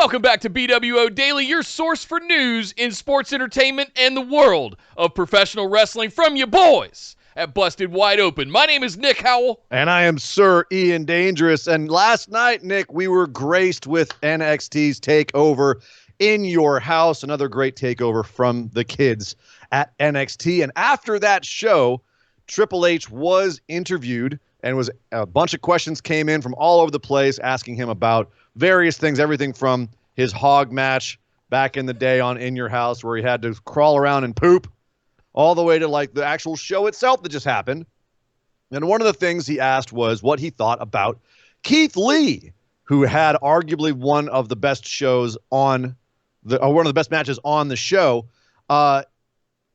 Welcome back to BWO Daily, your source for news in sports entertainment and the world of professional wrestling from your boys at Busted Wide Open. My name is Nick Howell. And I am Sir Ian Dangerous. And last night, Nick, we were graced with NXT's takeover in your house. Another great takeover from the kids at NXT. And after that show, Triple H was interviewed and was a bunch of questions came in from all over the place asking him about various things, everything from his hog match back in the day on In Your House where he had to crawl around and poop, all the way to like the actual show itself that just happened. And one of the things he asked was what he thought about Keith Lee, who had arguably one of the best shows on one of the best matches on the show.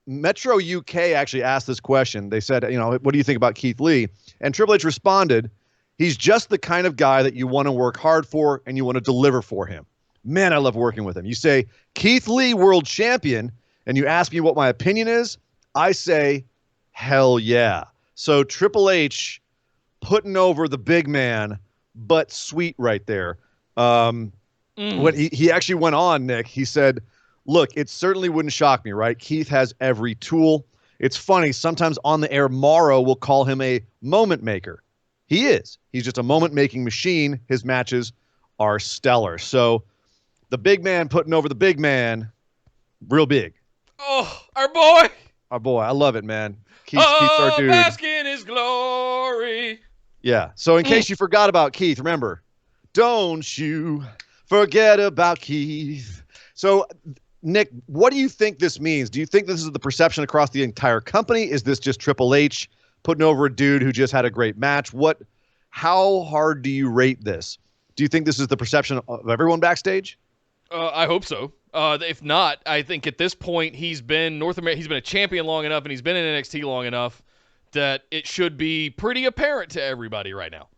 Metro UK actually asked this question. They said, what do you think about Keith Lee? And Triple H responded, he's just the kind of guy that you want to work hard for and you want to deliver for him. Man, I love working with him. You say, Keith Lee, world champion, and you ask me what my opinion is, I say, hell yeah. So Triple H putting over the big man, but sweet right there. When he actually went on, Nick, he said, look, it certainly wouldn't shock me, right? Keith has every tool. It's funny, sometimes on the air, Morrow will call him a moment maker. He is. He's just a moment-making machine. His matches are stellar. So the big man putting over the big man, real big. Oh, our boy. Our boy. I love it, man. Keith's our dude. Bask in his glory. Yeah. So in case you forgot about Keith, remember, don't you forget about Keith. So, Nick, what do you think this means? Do you think this is the perception across the entire company? Is this just Triple H putting over a dude who just had a great match? How hard do you rate this? Do you think this is the perception of everyone backstage? I hope so. If not, I think at this point he's been a champion long enough and he's been in NXT long enough that it should be pretty apparent to everybody right now.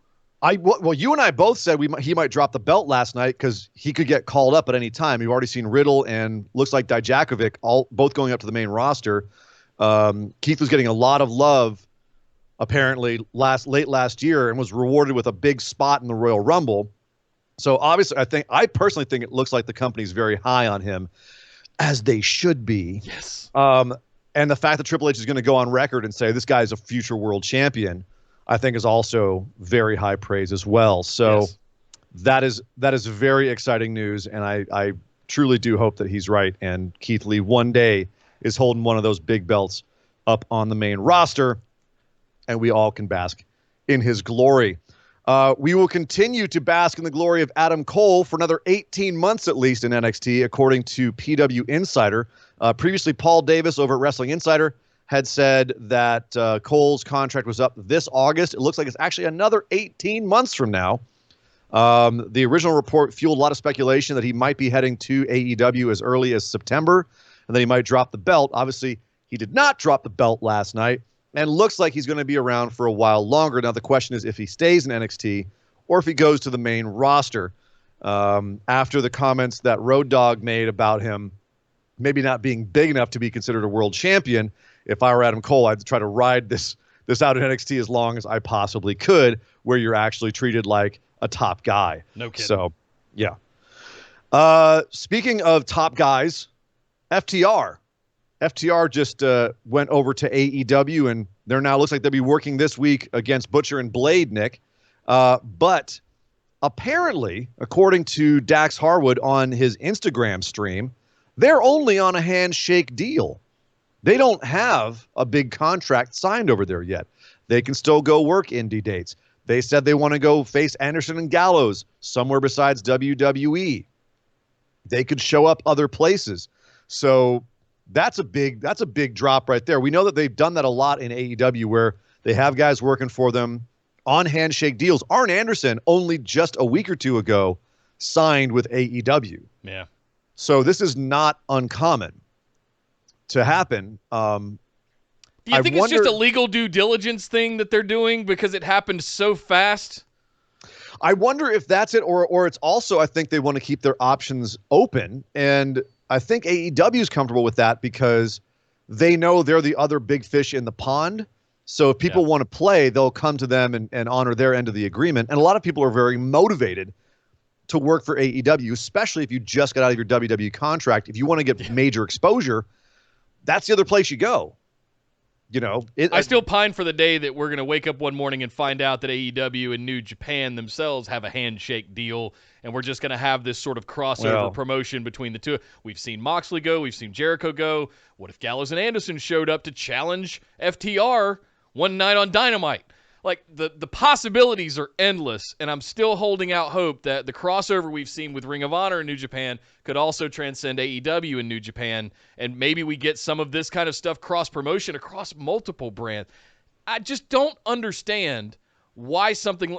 Well, you and I both said he might drop the belt last night because he could get called up at any time. You've already seen Riddle and looks like Dijakovic both going up to the main roster. Keith was getting a lot of love apparently late last year and was rewarded with a big spot in the Royal Rumble. So obviously, I personally think it looks like the company's very high on him, as they should be. Yes. And the fact that Triple H is going to go on record and say this guy is a future world champion, I think is also very high praise as well. So yes. That is very exciting news, and I truly do hope that he's right and Keith Lee one day is holding one of those big belts up on the main roster, and we all can bask in his glory. We will continue to bask in the glory of Adam Cole for another 18 months at least in NXT, according to PW Insider. Previously, Paul Davis over at Wrestling Insider had said that Cole's contract was up this August. It looks like it's actually another 18 months from now. The original report fueled a lot of speculation that he might be heading to AEW as early as September, and that he might drop the belt. Obviously, he did not drop the belt last night, and looks like he's going to be around for a while longer. Now, the question is if he stays in NXT or if he goes to the main roster. After the comments that Road Dogg made about him maybe not being big enough to be considered a world champion, if I were Adam Cole, I'd try to ride this out in NXT as long as I possibly could, where you're actually treated like a top guy. No kidding. So, yeah. Speaking of top guys, FTR. FTR just went over to AEW, and looks like they'll be working this week against Butcher and Blade, Nick. But apparently, according to Dax Harwood on his Instagram stream, they're only on a handshake deal. They don't have a big contract signed over there yet. They can still go work indie dates. They said they want to go face Anderson and Gallows somewhere besides WWE. They could show up other places. So that's a big drop right there. We know that they've done that a lot in AEW where they have guys working for them on handshake deals. Arn Anderson, only just a week or two ago, signed with AEW. Yeah. So this is not uncommon to happen. Do you think it's just a legal due diligence thing that they're doing because it happened so fast? I wonder if that's it, or it's also, I think they want to keep their options open. And I think AEW is comfortable with that because they know they're the other big fish in the pond. So if people want to play, they'll come to them and honor their end of the agreement. And a lot of people are very motivated to work for AEW, especially if you just got out of your WWE contract. If you want to get major exposure, that's the other place you go. I still pine for the day that we're going to wake up one morning and find out that AEW and New Japan themselves have a handshake deal, and we're just going to have this sort of crossover promotion between the two. We've seen Moxley go. We've seen Jericho go. What if Gallows and Anderson showed up to challenge FTR one night on Dynamite? Like, the possibilities are endless, and I'm still holding out hope that the crossover we've seen with Ring of Honor and New Japan could also transcend AEW and New Japan, and maybe we get some of this kind of stuff cross-promotion across multiple brands. I just don't understand why something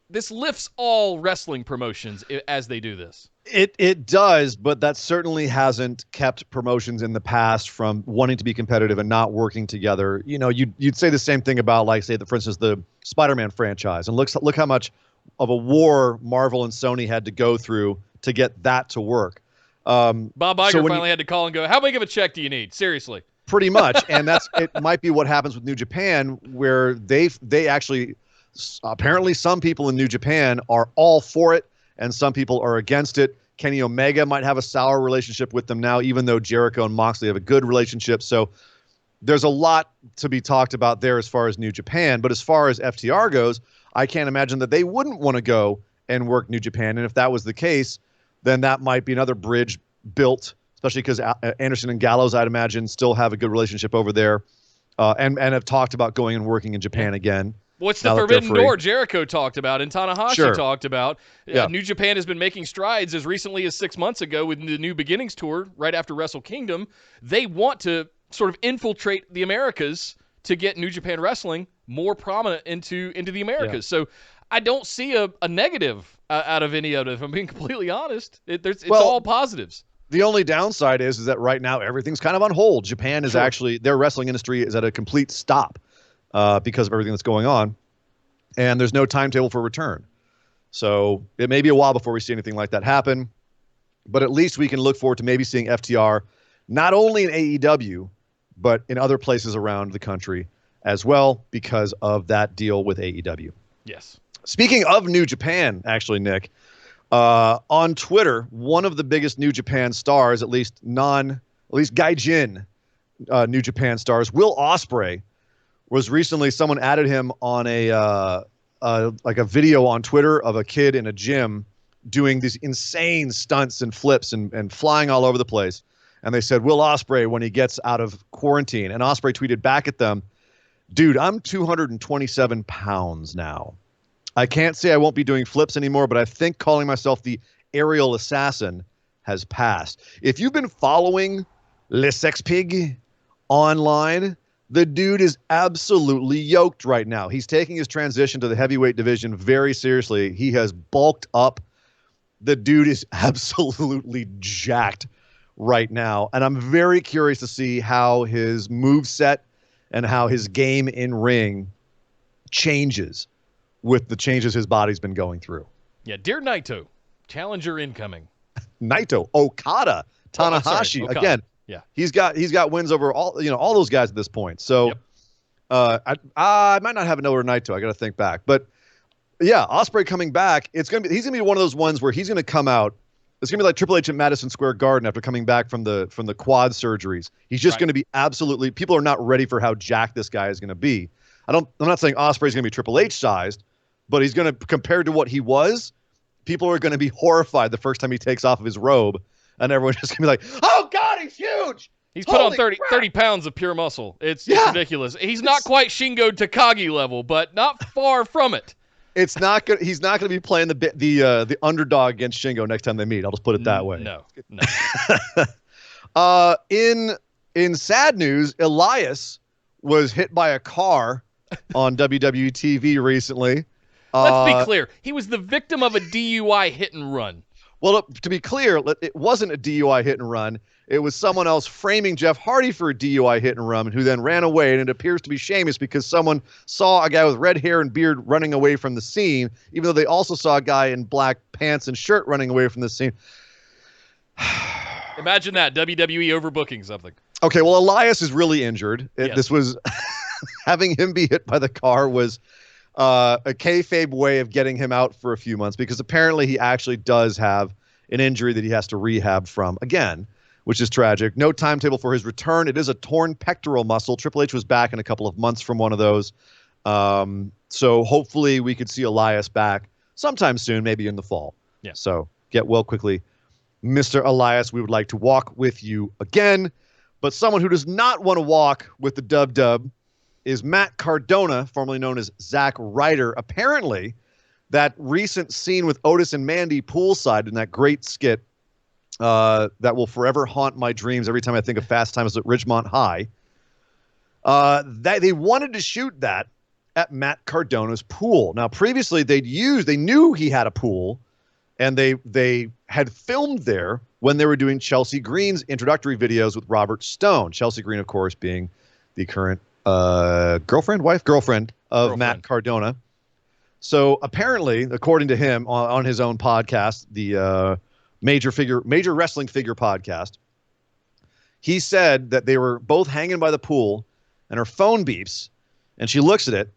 this lifts all wrestling promotions as they do this. It does, but that certainly hasn't kept promotions in the past from wanting to be competitive and not working together. You'd say the same thing about, like, say, for instance, the Spider-Man franchise, and look how much of a war Marvel and Sony had to go through to get that to work. Bob Iger finally had to call and go, how big of a check do you need? Seriously. Pretty much, and it might be what happens with New Japan, where they actually, apparently some people in New Japan are all for it, and some people are against it. Kenny Omega might have a sour relationship with them now, even though Jericho and Moxley have a good relationship. So there's a lot to be talked about there as far as New Japan. But as far as FTR goes, I can't imagine that they wouldn't want to go and work New Japan. And if that was the case, then that might be another bridge built, especially because Anderson and Gallows, I'd imagine, still have a good relationship over there and have talked about going and working in Japan again. What's the forbidden door Jericho talked about and Tanahashi talked about? New Japan has been making strides as recently as 6 months ago with the New Beginnings tour right after Wrestle Kingdom. They want to sort of infiltrate the Americas to get New Japan Wrestling more prominent into the Americas. Yeah. So I don't see a negative out of any of it, if I'm being completely honest. It's all positives. The only downside is that right now everything's kind of on hold. Japan is actually, their wrestling industry is at a complete stop. Because of everything that's going on, and there's no timetable for return. So it may be a while before we see anything like that happen, but at least we can look forward to maybe seeing FTR not only in AEW, but in other places around the country as well because of that deal with AEW. Yes. Speaking of New Japan, actually, Nick, on Twitter, one of the biggest New Japan stars, at least Gaijin New Japan stars, Will Ospreay, was recently, someone added him on a video on Twitter of a kid in a gym doing these insane stunts and flips and flying all over the place. And they said, Will Ospreay when he gets out of quarantine. And Ospreay tweeted back at them, dude, I'm 227 pounds now. I can't say I won't be doing flips anymore, but I think calling myself the aerial assassin has passed. If you've been following Le Sex Pig online, the dude is absolutely yoked right now. He's taking his transition to the heavyweight division very seriously. He has bulked up. The dude is absolutely jacked right now. And I'm very curious to see how his moveset and how his game in ring changes with the changes his body's been going through. Yeah, dear Naito, challenger incoming. Naito, Okada, Tanahashi, Okada. Again. Yeah, he's got wins over all those guys at this point. So, I might not have another Naito. I got to think back, but yeah, Ospreay coming back. He's gonna be one of those ones where he's gonna come out. It's gonna be like Triple H at Madison Square Garden after coming back from the quad surgeries. He's just gonna be absolutely. People are not ready for how jacked this guy is gonna be. I'm not saying Ospreay's gonna be Triple H sized, but he's gonna, compared to what he was, people are gonna be horrified the first time he takes off of his robe. And everyone's just going to be like, oh, God, he's huge. He's put on 30 pounds of pure muscle. It's ridiculous. He's not quite Shingo Takagi level, but not far from it. He's not going to be playing the underdog against Shingo next time they meet. I'll just put it that way. No. In sad news, Elias was hit by a car on WWE TV recently. Let's be clear. He was the victim of a DUI hit and run. Well, to be clear, it wasn't a DUI hit and run. It was someone else framing Jeff Hardy for a DUI hit and run, who then ran away. And it appears to be Sheamus because someone saw a guy with red hair and beard running away from the scene, even though they also saw a guy in black pants and shirt running away from the scene. Imagine that, WWE overbooking something. Okay, well, Elias is really injured. Yes. This was having him be hit by the car was a kayfabe way of getting him out for a few months, because apparently he actually does have an injury that he has to rehab from again, which is tragic. No timetable for his return. It is a torn pectoral muscle. Triple H was back in a couple of months from one of those. So hopefully we could see Elias back sometime soon, maybe in the fall. Yeah. So get well quickly. Mr. Elias, we would like to walk with you again. But someone who does not want to walk with the Dub is Matt Cardona, formerly known as Zak Ryder. Apparently, that recent scene with Otis and Mandy poolside in that great skit that will forever haunt my dreams every time I think of Fast Times at Ridgemont High, that they wanted to shoot that at Matt Cardona's pool. Now, previously, they knew he had a pool, and they had filmed there when they were doing Chelsea Green's introductory videos with Robert Stone. Chelsea Green, of course, being the current girlfriend of Matt Cardona. So apparently, according to him on his own podcast, the major wrestling figure podcast, he said that they were both hanging by the pool and her phone beeps and she looks at it.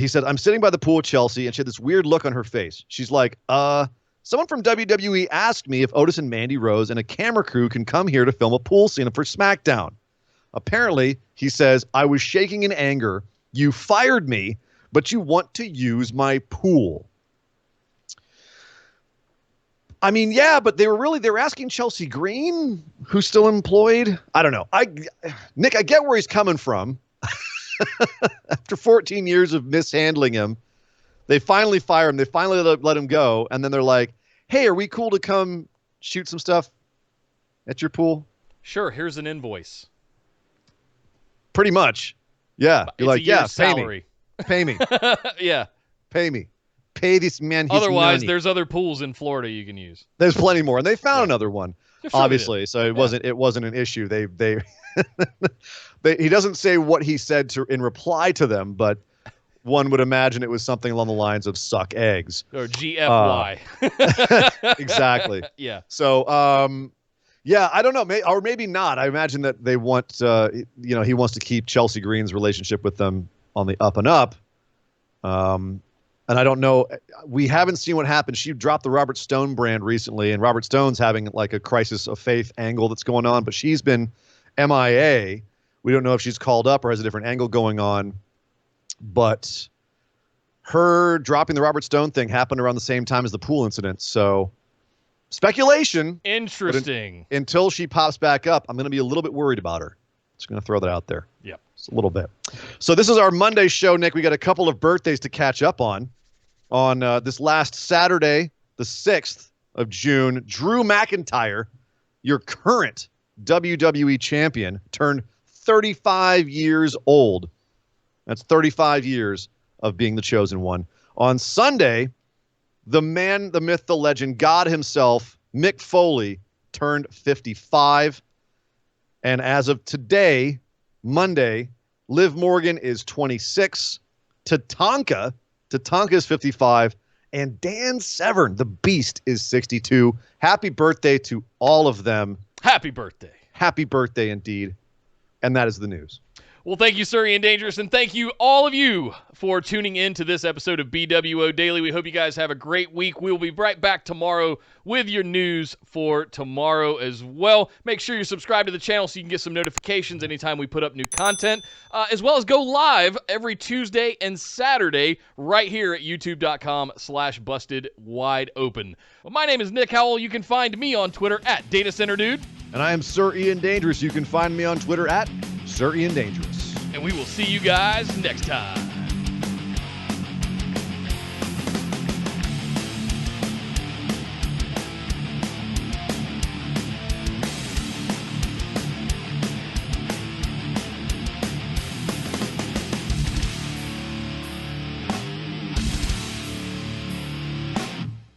He said, "I'm sitting by the pool with Chelsea," and she had this weird look on her face. She's like, someone from WWE asked me if Otis and Mandy Rose and a camera crew can come here to film a pool scene for SmackDown. Apparently, he says, "I was shaking in anger. You fired me, but you want to use my pool." I mean, yeah, but they were asking Chelsea Green, who's still employed. I don't know. Nick, I get where he's coming from. After 14 years of mishandling him, they finally fire him. They finally let him go. And then they're like, "Hey, are we cool to come shoot some stuff at your pool?" Sure. Here's an invoice. Pretty much. Yeah. You're like, "Yeah, salary. Pay me. Yeah. Pay me. Pay this man his Otherwise, money." There's other pools in Florida you can use. There's plenty more. And they found another one, Sure obviously. So it wasn't an issue. They he doesn't say what he said in reply to them, but one would imagine it was something along the lines of "suck eggs" or GFY. Exactly. Yeah. So, yeah, I don't know, or maybe not. I imagine that they want, he wants to keep Chelsea Green's relationship with them on the up and up. And I don't know. We haven't seen what happened. She dropped the Robert Stone brand recently, and Robert Stone's having like a crisis of faith angle that's going on, but she's been MIA. We don't know if she's called up or has a different angle going on. But her dropping the Robert Stone thing happened around the same time as the pool incident. So speculation. Interesting. Until she pops back up, I'm going to be a little bit worried about her. Just going to throw that out there. Yep. Just a little bit. So this is our Monday show, Nick. We got a couple of birthdays to catch up on. On this last Saturday, the 6th of June, Drew McIntyre, your current WWE champion, turned 35 years old. That's 35 years of being the chosen one. On Sunday, the man, the myth, the legend, God himself, Mick Foley, turned 55. And as of today, Monday, Liv Morgan is 26. Tatanka is 55. And Dan Severn, the Beast, is 62. Happy birthday to all of them. Happy birthday. Happy birthday indeed. And that is the news. Well, thank you, Surrey and Dangerous, and thank you, all of you, for tuning in to this episode of BWO Daily. We hope you guys have a great week. We'll be right back tomorrow with your news for tomorrow as well. Make sure you subscribe to the channel so you can get some notifications anytime we put up new content, as well as go live every Tuesday and Saturday right here at youtube.com/bustedwideopen. Well, my name is Nick Howell. You can find me on Twitter at DataCenterDude. And I am Sir Ian Dangerous. You can find me on Twitter at Sir Ian Dangerous. And we will see you guys next time.